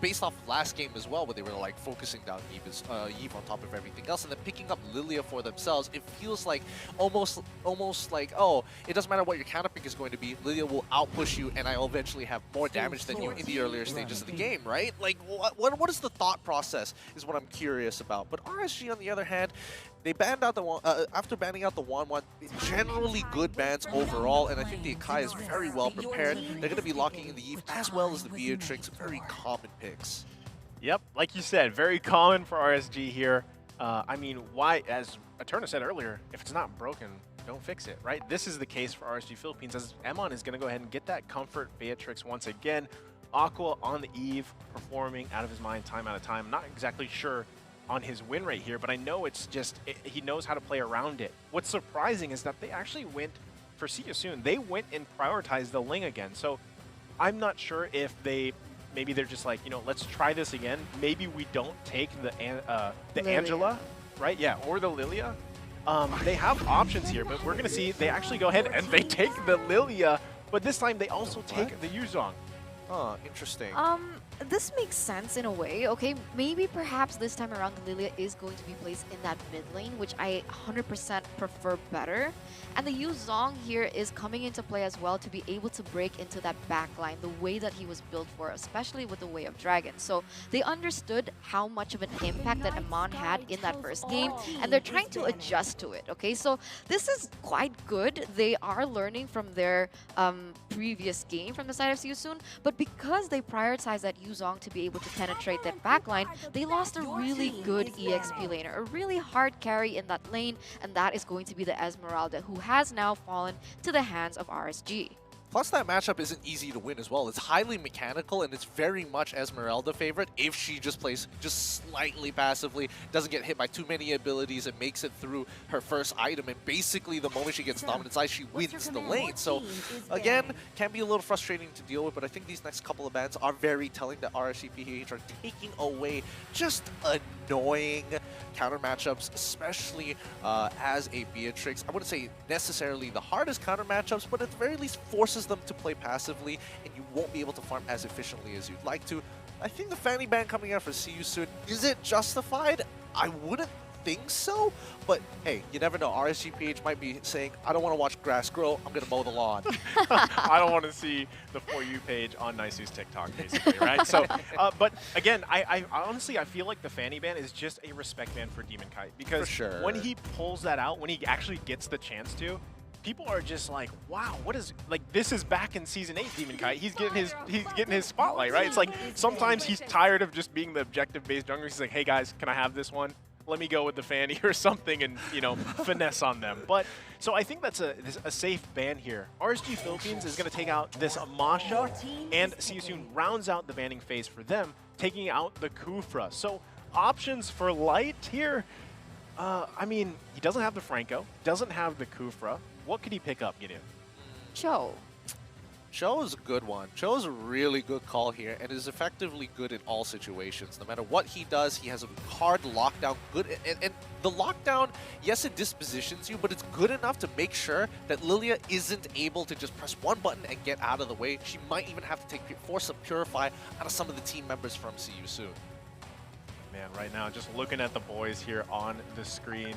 based off of last game as well, where they were like focusing down Eve on top of everything else, and then picking up Lilia for themselves. It feels like almost like, oh, it doesn't matter what your counter pick is going to be, Lilia will outpush you, and I'll eventually have more damage than you in the earlier stages of the game, right? Like, what is the thought process is what I'm curious about. But RSG, on the other hand, they banned out the after banning out the Wan, generally good bans overall, and I think the Akai is very well prepared. They're going to be locking in the Eve as well as the Beatrix, very common picks. Yep, like you said, very common for RSG here. I mean, why, as Eterna said earlier, if it's not broken, don't fix it, right? This is the case for RSG Philippines, as Emon is going to go ahead and get that comfort Beatrix once again. Aqua on the Eve, performing out of his mind time out of time. Not exactly sure on his win rate here, but I know it's just, he knows how to play around it. What's surprising is that they actually went for See You Soon. They went and prioritized the Ling again. So I'm not sure if maybe they're just like, you know, let's try this again. Maybe we don't take the Angela, right? Yeah, or the Lilia. They have options here, but we're going to see they actually go ahead and they take the Lilia, but this time they also take the Yuzong. Oh, interesting. This makes sense in a way, okay? Maybe perhaps this time around the Lilia is going to be placed in that mid lane, which I 100% prefer better. And the Yuzong here is coming into play as well to be able to break into that back line the way that he was built for, especially with the Way of Dragon. So they understood how much of an impact that Amon had in that first game, and they're trying to adjust to it, okay? So this is quite good. They are learning from their previous game from the side of See You Soon, but because they prioritize that Yuzong to be able to penetrate that backline, they lost a really good EXP laner, a really hard carry in that lane, and that is going to be the Esmeralda, who has now fallen to the hands of RSG. Plus, that matchup isn't easy to win as well. It's highly mechanical, and it's very much Esmeralda favorite if she just plays just slightly passively, doesn't get hit by too many abilities, and makes it through her first item. And basically, the moment she gets Dominance Ice, she wins the lane. So, again, can be a little frustrating to deal with, but I think these next couple of bans are very telling that RSG PH are taking away just annoying counter matchups, especially as a Beatrix. I wouldn't say necessarily the hardest counter matchups, but at the very least forces them to play passively, and you won't be able to farm as efficiently as you'd like to. I think the Fanny ban coming out for See You Soon, is it justified? I wouldn't think so, but hey, you never know. RSG PH might be saying, I don't want to watch grass grow, I'm going to mow the lawn. I don't want to see the For You page on Nicey's TikTok, basically, right? So, but again, I honestly, I feel like the Fanny ban is just a respect ban for Demon Kite, because when he pulls that out, when he actually gets the chance to, people are just like, wow, what is, like, this is back in Season 8 Demon Kite. He's getting his spotlight, right? It's like sometimes he's tired of just being the objective-based jungler. He's like, hey guys, can I have this one? Let me go with the Fanny or something and, you know, finesse on them. But, so I think that's a safe ban here. RSG Philippines is going to take out this Amasha, and See You Soon rounds out the banning phase for them, taking out the Kufra. So options for Light here, I mean, he doesn't have the Franco, doesn't have the Kufra. What could he pick up, Gideon? Cho. Cho is a good one. Cho is a really good call here and is effectively good in all situations. No matter what he does, he has a hard lockdown. Good, and the lockdown, yes, it dispositions you, but it's good enough to make sure that Lilia isn't able to just press one button and get out of the way. She might even have to force some Purify out of some of the team members from See You Soon. Man, right now, just looking at the boys here on the screen,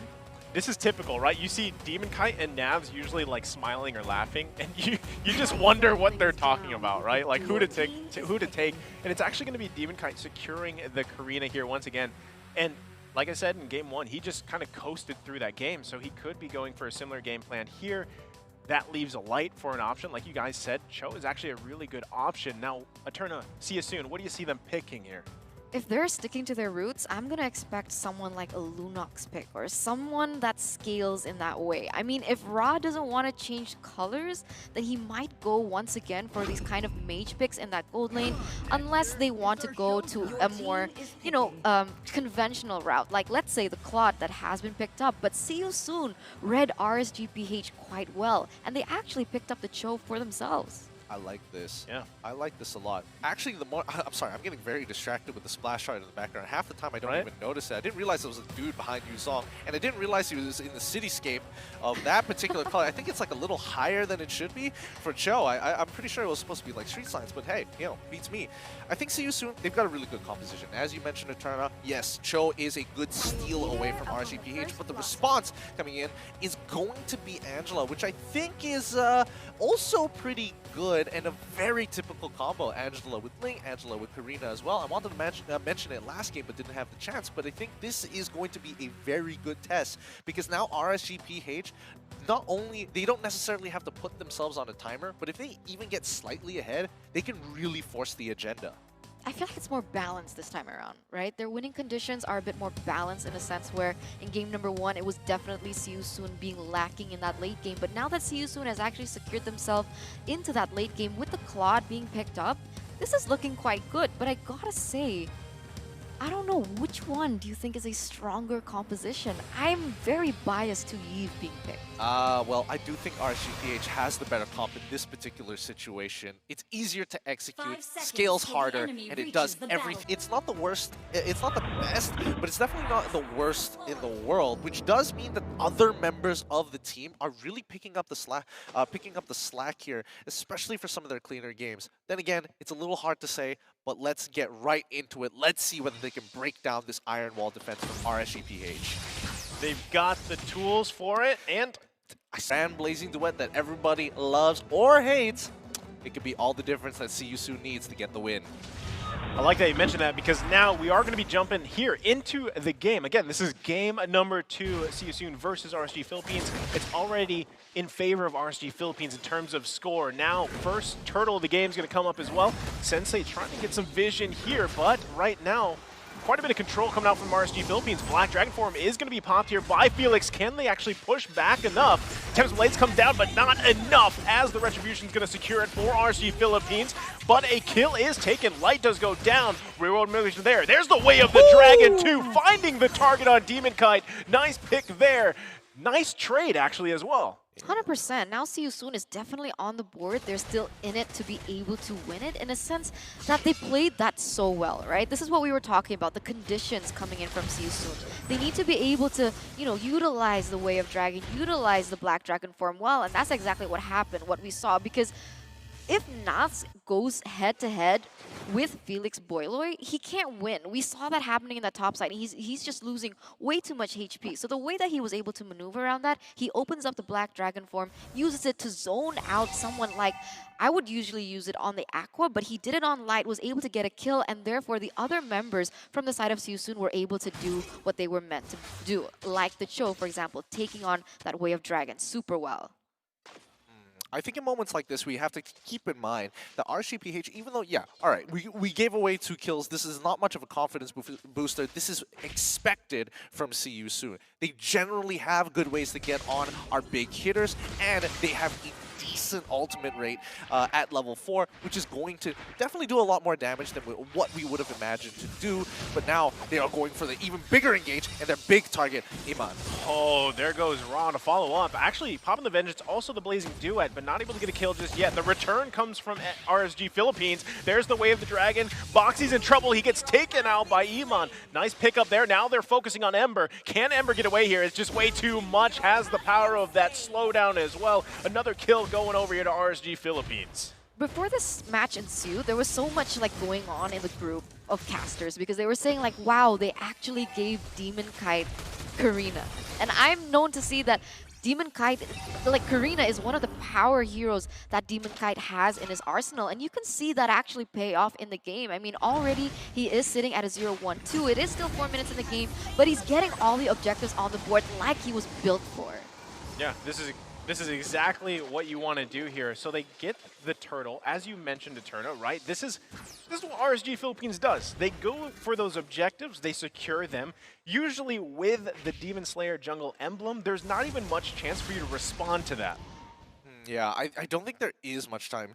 this is typical, right? You see Demon Kite and Navs usually like smiling or laughing, and you just wonder what they're talking about, right? Like who to take, and it's actually going to be Demon Kite securing the Karina here once again. And like I said in game one, he just kind of coasted through that game, so he could be going for a similar game plan here. That leaves a Light for an option. Like you guys said, Cho is actually a really good option. Now, Eterna, See You Soon, what do you see them picking here? If they're sticking to their roots, I'm going to expect someone like a Lunox pick or someone that scales in that way. I mean, if Ra doesn't want to change colors, then he might go once again for these kind of mage picks in that gold lane, unless they want to go to a more, you know, conventional route. Like, let's say the Claude that has been picked up, but See You Soon read RSG PH quite well, and they actually picked up the Cho for themselves. I like this. Yeah. I like this a lot. Actually, the more I'm sorry, I'm getting very distracted with the splash shot in the background. Half the time I don't even notice it. I didn't realize there was a dude behind Yu Zong, and I didn't realize he was in the cityscape of that particular color. I think it's like a little higher than it should be for Cho. I'm pretty sure it was supposed to be like street signs, but hey, you know, beats me. I think See You Soon, they've got a really good composition. As you mentioned, Eterna, yes, Cho is a good steal away from RSG PH, but the response coming in is going to be Angela, which I think is also pretty good and a very typical combo. Angela with Ling, Angela with Karina as well. I wanted to mention it last game but didn't have the chance, but I think this is going to be a very good test because now RSG PH, not only, they don't necessarily have to put themselves on a timer, but if they even get slightly ahead, they can really force the agenda. I feel like it's more balanced this time around, right? Their winning conditions are a bit more balanced in a sense where in game number 1, it was definitely See You Soon being lacking in that late game. But now that See You Soon has actually secured themselves into that late game with the Claude being picked up, this is looking quite good. But I gotta say, I don't know, which one do you think is a stronger composition? I'm very biased to Yves being picked. Well, I do think RSGPH has the better comp in this particular situation. It's easier to execute, scales harder, and it does everything. It's not the worst, it's not the best, but it's definitely not the worst in the world, which does mean that other members of the team are really picking up the slack here, especially for some of their cleaner games. Then again, it's a little hard to say, but let's get right into it. Let's see whether they can break down this iron wall defense from RSGPH. They've got the tools for it, and a Sand Blazing Duet that everybody loves or hates. It could be all the difference that See You Soon needs to get the win. I like that you mentioned that because now we are going to be jumping here into the game. Again, this is game number 2, See You Soon versus RSG Philippines. It's already in favor of RSG Philippines in terms of score. Now, first turtle of the game is going to come up as well. Sensei trying to get some vision here, but right now, quite a bit of control coming out from RSG Philippines. Black Dragon Form is going to be popped here by Felix. Can they actually push back enough? Tempest Blades come down, but not enough as the Retribution is going to secure it for RSG Philippines. But a kill is taken. Light does go down. Real-world mission there. There's the way of the Dragon too, finding the target on Demon Kite. Nice pick there. Nice trade, actually, as well. 100%. Now See You Soon is definitely on the board. They're still in it to be able to win it in a sense that they played that so well, right? This is what we were talking about, the conditions coming in from See You Soon. They need to be able to, you know, utilize the Way of Dragon, utilize the Black Dragon form well, and that's exactly what happened, what we saw, because if Nats goes head-to-head with Felix Boiloy, he can't win. We saw that happening in that top side. He's just losing way too much HP. So the way that he was able to maneuver around that, he opens up the Black Dragon form, uses it to zone out someone like, I would usually use it on the Aqua, but he did it on Light, was able to get a kill, and therefore the other members from the side of See You Soon were able to do what they were meant to do. Like the Cho, for example, taking on that Way of Dragon super well. I think in moments like this, we have to keep in mind that RSGPH, even though, yeah, all right, we gave away 2 kills. This is not much of a confidence booster. This is expected from See You Soon. They generally have good ways to get on our big hitters, and they have a decent ultimate rate at level 4, which is going to definitely do a lot more damage than what we would have imagined to do. But now they are going for the even bigger engage and their big target, Iman. Oh, there goes Ra to follow up. Actually, popping the Vengeance, also the Blazing Duet, but not able to get a kill just yet. The return comes from RSG Philippines. There's the Way of the Dragon. Boxy's in trouble. He gets taken out by Iman. Nice pickup there. Now they're focusing on Ember. Can Ember get away here? It's just way too much. Has the power of that slowdown as well. Another kill going over here to RSG Philippines. Before this match ensued, there was so much like going on in the group of casters because they were saying like, wow, they actually gave Demon Kite Karina. And I'm known to see that Demon Kite, like Karina is one of the power heroes that Demon Kite has in his arsenal, and you can see that actually pay off in the game. I mean, already he is sitting at a 0-1-2. It is still 4 minutes in the game, but he's getting all the objectives on the board like he was built for. Yeah, this is exactly what you want to do here. So they get the turtle, as you mentioned, Eterna, right? This is what RSG Philippines does. They go for those objectives, they secure them. Usually with the Demon Slayer jungle emblem, there's not even much chance for you to respond to that. Yeah, I don't think there is much time.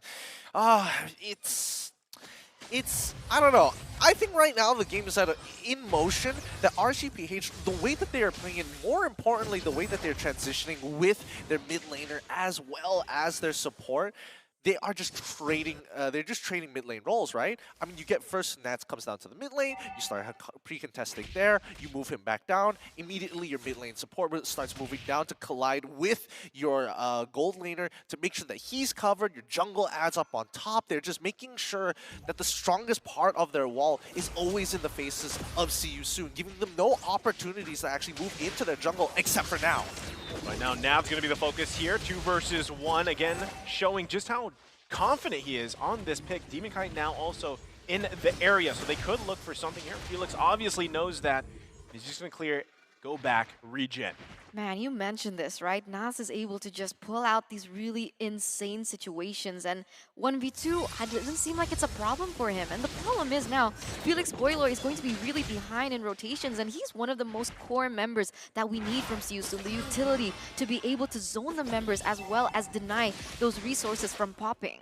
It's, I don't know. I think right now the game is in motion. The RSGPH, the way that they are playing it, more importantly, the way that they're transitioning with their mid laner as well as their support, they are just trading. They're just trading mid lane roles, right? I mean, you get first Nats comes down to the mid lane. You start pre-contesting there. You move him back down. Immediately, your mid lane support starts moving down to collide with your gold laner to make sure that he's covered. Your jungle adds up on top. They're just making sure that the strongest part of their wall is always in the faces of See You Soon, giving them no opportunities to actually move into their jungle except for now. Right now, Nav's going to be the focus here. 2 versus 1, again, showing just how confident he is on this pick. Demon Kite now also in the area, so they could look for something here. Felix obviously knows that. He's just going to clear it, go back, regen. Man, you mentioned this, right? Nas is able to just pull out these really insane situations, and 1v2, it doesn't seem like it's a problem for him. And the problem is now, Felix Boiler is going to be really behind in rotations, and he's one of the most core members that we need from See You Soon, the utility to be able to zone the members as well as deny those resources from popping.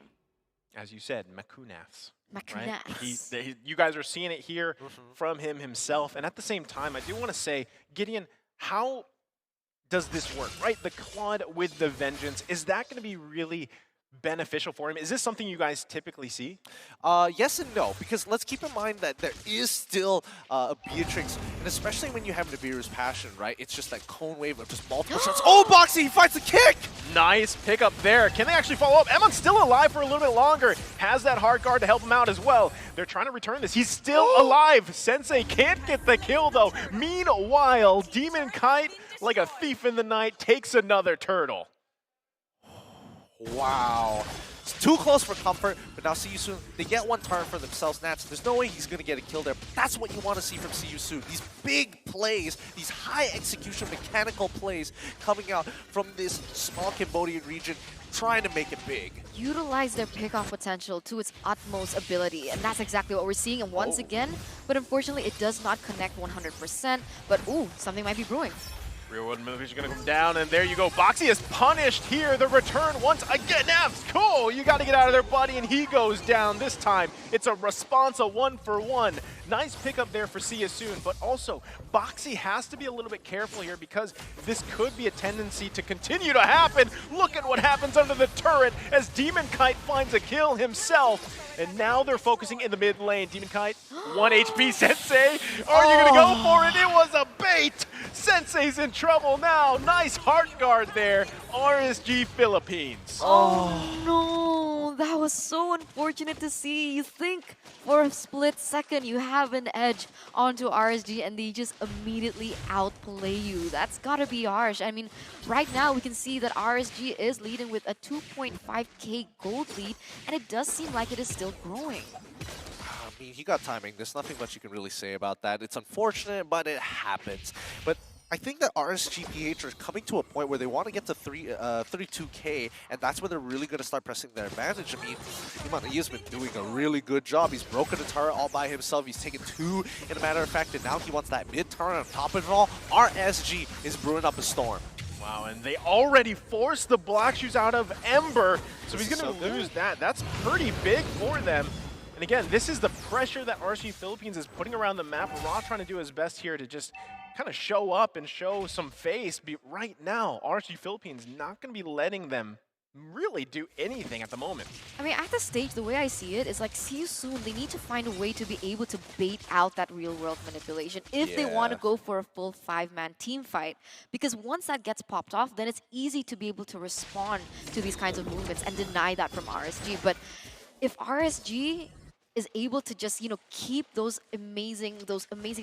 As you said, Makunas. Makunas. Right? You guys are seeing it here from him himself. And at the same time, I do want to say, Gideon, how does this work, right? The Claude with the Vengeance, is that going to be really beneficial for him? Is this something you guys typically see? Yes and no, because let's keep in mind that there is still a Beatrix, and especially when you have Nibiru's Passion, right? It's just that cone wave of just multiple shots. Oh, Boxy, he finds the kick! Nice pickup there. Can they actually follow up? Emon's still alive for a little bit longer. Has that hard guard to help him out as well. They're trying to return this. He's still alive. Sensei can't get the kill, though. Meanwhile, Demon Kite, like a thief in the night, takes another turtle. Wow. It's too close for comfort, but now See You Soon, they get one turn for themselves. Nats, there's no way he's going to get a kill there. But that's what you want to see from See You Soon. These big plays, these high execution mechanical plays coming out from this small Cambodian region, trying to make it big. Utilize their pickoff potential to its utmost ability, and that's exactly what we're seeing. And once again, but unfortunately, it does not connect 100%. But ooh, something might be brewing. Real World Military going to come down, and there you go. Boxy is punished here. The return once again. Nav's cool. You got to get out of there, buddy, and he goes down. This time, it's a response, a 1-for-1. Nice pickup there for See You Soon, but also Boxy has to be a little bit careful here because this could be a tendency to continue to happen. Look at what happens under the turret as Demon Kite finds a kill himself. And now they're focusing in the mid lane. Demon Kite, 1 HP. Sensei, are you going to go for it? It was a bait. Sensei's in trouble now. Nice heart guard there. RSG Philippines. Oh no, that was so unfortunate to see. You think for a split second you have an edge onto RSG and they just immediately outplay you. That's gotta be harsh. I mean, right now we can see that RSG is leading with a 2.5k gold lead, and it does seem like it is still growing. I mean, he got timing. There's nothing much you can really say about that. It's unfortunate, but it happens. But I think that RSG PH are coming to a point where they want to get to 32k, and that's where they're really going to start pressing their advantage. I mean, he has been doing a really good job. He's broken a turret all by himself. He's taken 2, in a matter of fact, and now he wants that mid turret on top of it all. RSG is brewing up a storm. Wow, and they already forced the Black Shoes out of Ember, so he's going to lose that. That's pretty big for them. And again, this is the pressure that RSG Philippines is putting around the map. Raw trying to do his best here to just kind of show up and show some face. But right now, RSG Philippines not going to be letting them really do anything at the moment. I mean, at this stage, the way I see it is like, See You Soon, they need to find a way to be able to bait out that real-world manipulation if they want to go for a full 5-man team fight. Because once that gets popped off, then it's easy to be able to respond to these kinds of movements and deny that from RSG. But if RSG is able to just, you know, keep those amazing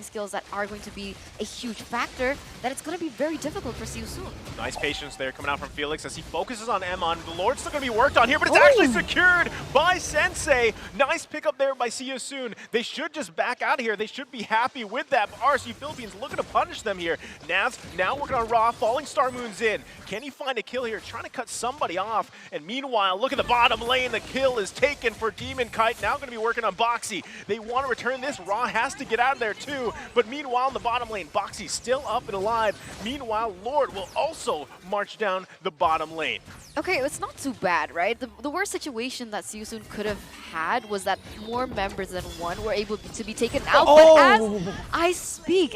skills that are going to be a huge factor, then it's going to be very difficult for See You Soon. Nice patience there coming out from Felix as he focuses on Emon. The Lord's still going to be worked on here, but it's actually secured by Sensei. Nice pickup there by See You Soon. They should just back out of here. They should be happy with that. But RSG Philippines looking to punish them here. Navs now working on Raw. Falling Star Moon's in. Can he find a kill here? Trying to cut somebody off. And meanwhile, look at the bottom lane. The kill is taken for Demon Kite. Now going to be working on Boxy. They want to return this. Raw has to get out of there too. But meanwhile, in the bottom lane, Boxy still up and alive. Meanwhile, Lord will also march down the bottom lane. Okay, it's not too bad, right? The worst situation that See You Soon could have had was that more members than one were able to be taken out. But as I speak,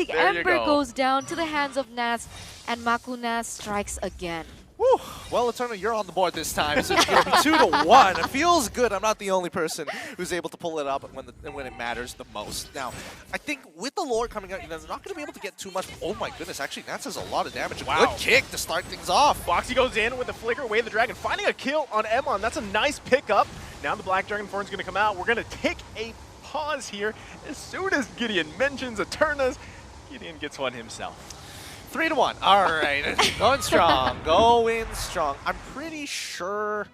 Ember goes down to the hands of Nats, and Makunas strikes again. Whew. Well, Eternal, you're on the board this time, so it's going to be 2-1. It feels good. I'm not the only person who's able to pull it up when it matters the most. Now, I think with the Lord coming out, they're not going to be able to get too much. Oh my goodness, actually, Nats has a lot of damage. A good kick to start things off. Boxy goes in with the flicker away the dragon, finding a kill on Emon. That's a nice pickup. Now the Black Dragon Form is going to come out. We're going to take a pause here. As soon as Gideon mentions Eternas, Gideon gets one himself. 3-1. All right, going strong, going strong. I'm pretty sure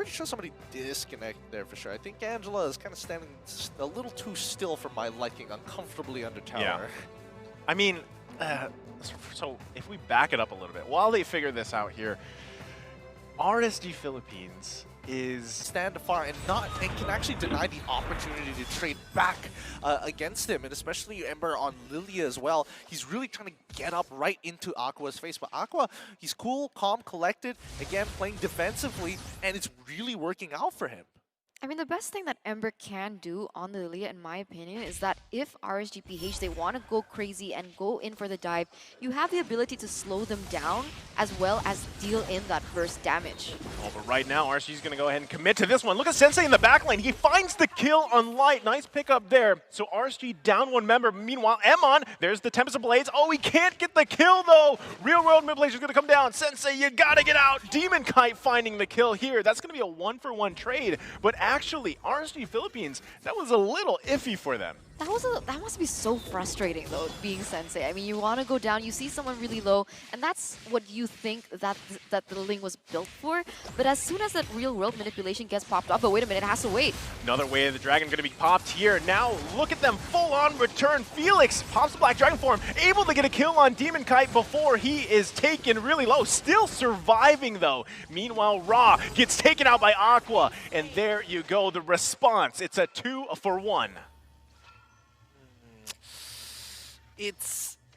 somebody disconnected there for sure. I think Angela is kind of standing a little too still for my liking, uncomfortably under tower. Yeah. I mean, so if we back it up a little bit, while they figure this out here, RSG Philippines is stand afar and can actually deny the opportunity to trade back against him, and especially Ember on Lilia as well. He's really trying to get up right into Aqua's face, but Aqua, he's cool, calm, collected, again playing defensively, and it's really working out for him. I mean, the best thing that Ember can do on the Lilia, in my opinion, is that if RSG PH, they want to go crazy and go in for the dive, you have the ability to slow them down as well as deal in that burst damage. Oh, but right now, RSG is going to go ahead and commit to this one. Look at Sensei in the back lane. He finds the kill on Light. Nice pickup there. So RSG down one member. Meanwhile, Emon, there's the Tempest of Blades. Oh, he can't get the kill, though. Real World Manipulation is going to come down. Sensei, you got to get out. Demon Kite finding the kill here. That's going to be a 1-for-1 trade. But actually, RSG Philippines, that was a little iffy for them. That must be so frustrating, though, being Sensei. I mean, you want to go down, you see someone really low, and that's what you think that the Ling was built for. But as soon as that real-world manipulation gets popped up, but wait a minute, it has to wait. Another Way of the Dragon going to be popped here. Now, look at them full-on return. Felix pops the Black Dragon form, able to get a kill on Demon Kite before he is taken really low. Still surviving, though. Meanwhile, Ra gets taken out by Aqua, and there you go, the response. It's a 2-for-1.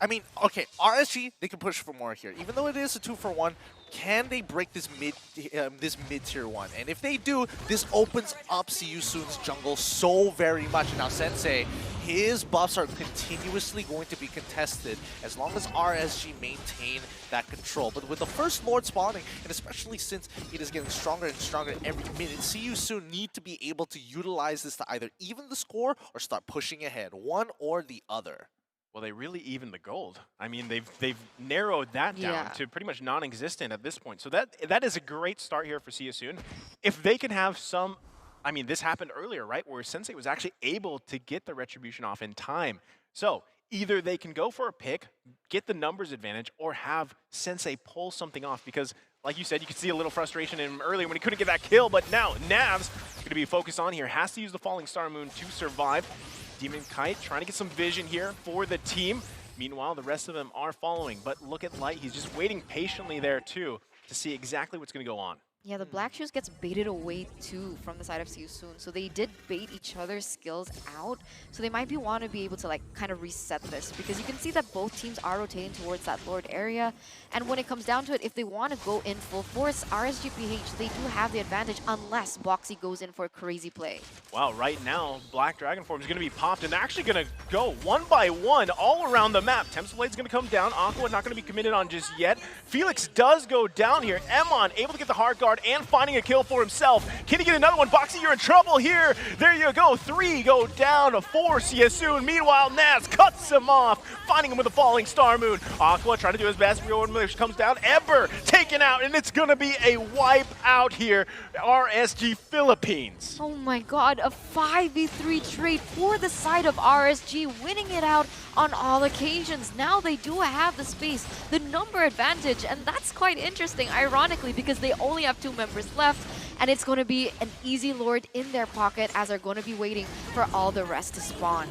I mean, okay, RSG, they can push for more here. Even though it is a 2-for-1, can they break this mid-tier one? And if they do, this opens up See Soon's jungle so very much. And now Sensei, his buffs are continuously going to be contested as long as RSG maintain that control. But with the first Lord spawning, and especially since it is getting stronger and stronger every minute, See Soon need to be able to utilize this to either even the score or start pushing ahead, one or the other. Well, they really even the gold. I mean, they've narrowed that down to pretty much non-existent at this point. So that is a great start here for See Soon. If they can have some, I mean, this happened earlier, right, where Sensei was actually able to get the retribution off in time. So either they can go for a pick, get the numbers advantage, or have Sensei pull something off because, like you said, you could see a little frustration in him earlier when he couldn't get that kill, but now Nav's going to be focused on here, has to use the Falling Star Moon to survive. Demon Kite trying to get some vision here for the team. Meanwhile, the rest of them are following, but look at Light. He's just waiting patiently there, too, to see exactly what's going to go on. Yeah, the Black Shoes gets baited away too from the side of See Soon. So they did bait each other's skills out. So they might want to be able to like kind of reset this because you can see that both teams are rotating towards that Lord area. And when it comes down to it, if they want to go in full force, RSG PH, they do have the advantage unless Boxy goes in for a crazy play. Wow, right now, Black Dragon Form is going to be popped and actually going to go one by one all around the map. Tempest Blade's going to come down. Aqua not going to be committed on just yet. Felix does go down here. Emon able to get the hard guard and finding a kill for himself. Can he get another one? Boxy, you're in trouble here. There you go. 3 go down to 4 See Soon. Meanwhile, Naz cuts him off, finding him with a Falling Star Moon. Aqua trying to do his best. Real World comes down. Ember taken out, and it's going to be a wipe out here. RSG Philippines. Oh my god, a 5v3 trade for the side of RSG, winning it out on all occasions. Now they do have the space, the number advantage, and that's quite interesting, ironically, because they only have 2 members left, and it's going to be an easy Lord in their pocket as they're going to be waiting for all the rest to spawn.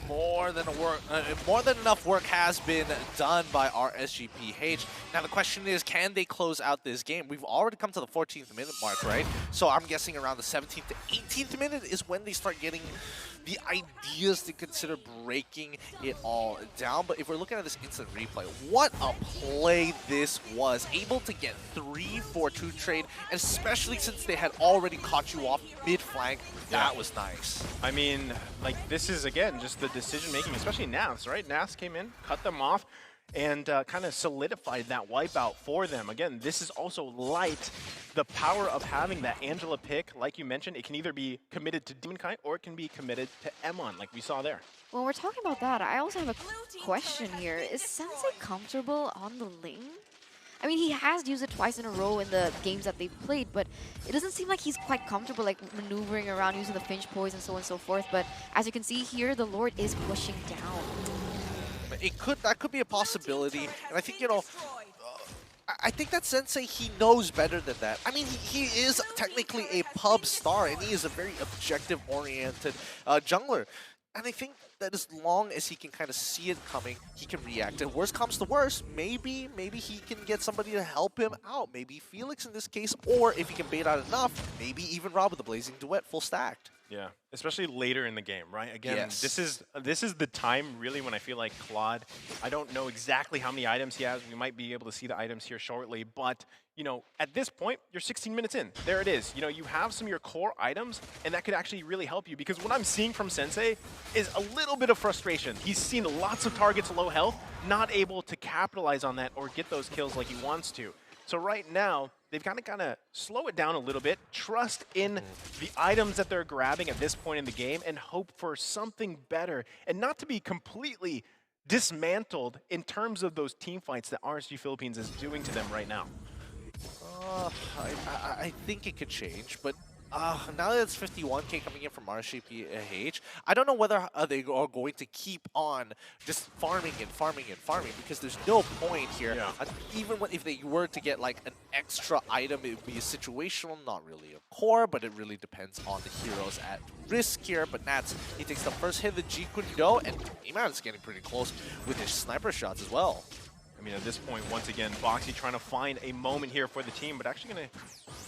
More than enough work has been done by RSG PH. Now the question is, can they close out this game? We've already come to the 14th minute mark, right? So I'm guessing around the 17th to 18th minute is when they start getting the ideas to consider breaking it all down. But if we're looking at this instant replay, what a play this was. Able to get 3-4-2 trade, and especially since they had already caught you off mid-flank, that was nice. I mean, like, this is, again, just the decision-making, especially Navs, right? Navs came in, cut them off. and kind of solidified that wipeout for them. Again, this is also light. The power of having that Angela pick, like you mentioned, it can either be committed to Demon Kite or it can be committed to Emon, like we saw there. When we're talking about that, I also have a question here. Is Sensei comfortable on the lane? I mean, he has used it twice in a row in the games that they've played, but it doesn't seem like he's quite comfortable, like maneuvering around using the Finch Poise and so on and so forth. But as you can see here, the Lord is pushing down. That could be a possibility, and I think, you know, I think that Sensei, he knows better than that. I mean, he is technically a pub star, and he is a very objective-oriented jungler. And I think that as long as he can kind of see it coming, he can react. And worst comes to worst, maybe he can get somebody to help him out. Maybe Felix in this case, or if he can bait out enough, maybe even Rob with the Blazing Duet full stacked. Yeah, especially later in the game, right? Again, yes. this is the time really when I feel like Claude, I don't know exactly how many items he has. We might be able to see the items here shortly, but you know, at this point, you're 16 minutes in. There it is. You know, you have some of your core items, and that could actually really help you, because what I'm seeing from Sensei is a little bit of frustration. He's seen lots of targets low health, not able to capitalize on that or get those kills like he wants to. So right now, they've got to kind of slow it down a little bit, trust in the items that they're grabbing at this point in the game, and hope for something better, and not to be completely dismantled in terms of those team fights that RSG Philippines is doing to them right now. I think it could change, but now that it's 51K coming in from RSG PH, I don't know whether they are going to keep on just farming and farming and farming, because there's no point here. Yeah. Even if they were to get like an extra item, it would be a situational, not really a core, but it really depends on the heroes at risk here. But Nats, he takes the first hit of the G Kundo, and Iman is getting pretty close with his sniper shots as well. I mean, at this point, once again, Boxy trying to find a moment here for the team, but actually going to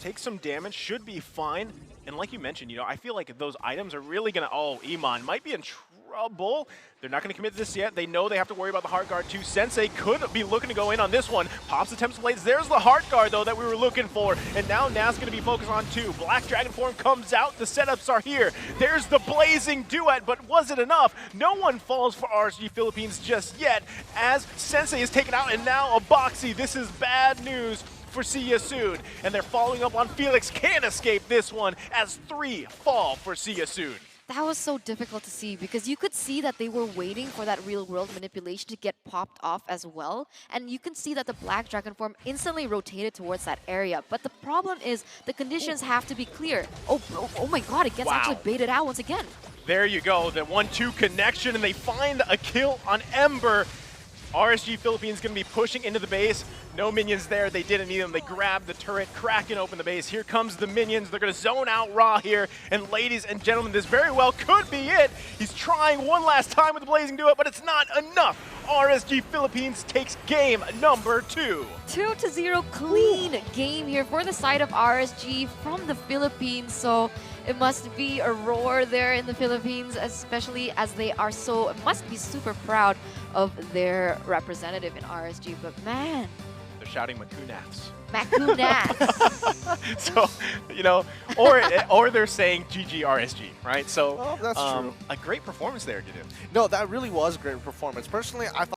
take some damage, should be fine. And like you mentioned, you know, I feel like those items are really going to... Oh, Iman might be in trouble. They're not going to commit to this yet. They know they have to worry about the Heart Guard too. Sensei could be looking to go in on this one. Pops attempts to blaze. There's the Heart Guard, though, that we were looking for. And now Nas going to be focused on two. Black Dragon form comes out. The setups are here. There's the Blazing Duet, but was it enough? No one falls for RSG Philippines just yet, as Sensei is taken out, and now a Boxy. This is bad news for See Ya Soon. And they're following up on Felix. Can't escape this one, as 3 fall for See Ya Soon. That was so difficult to see, because you could see that they were waiting for that real-world manipulation to get popped off as well. And you can see that the Black Dragon form instantly rotated towards that area. But the problem is the conditions have to be clear. Oh my god, it gets actually baited out once again. There you go, the 1-2 connection, and they find a kill on Ember. RSG Philippines going to be pushing into the base. No minions there. They didn't need them. They grabbed the turret, cracking open the base. Here comes the minions. They're going to zone out Ra here. And ladies and gentlemen, this very well could be it. He's trying one last time with the Blazing Duet, but it's not enough. RSG Philippines takes game number 2. 2-0 clean game here for the side of RSG from the Philippines. So it must be a roar there in the Philippines, especially as they are must be super proud of their representative in RSG. But man, they're shouting Makunats. Makunats. So, you know, or they're saying GG RSG, right? So that's true. A great performance there, did it? No, that really was a great performance. Personally, I thought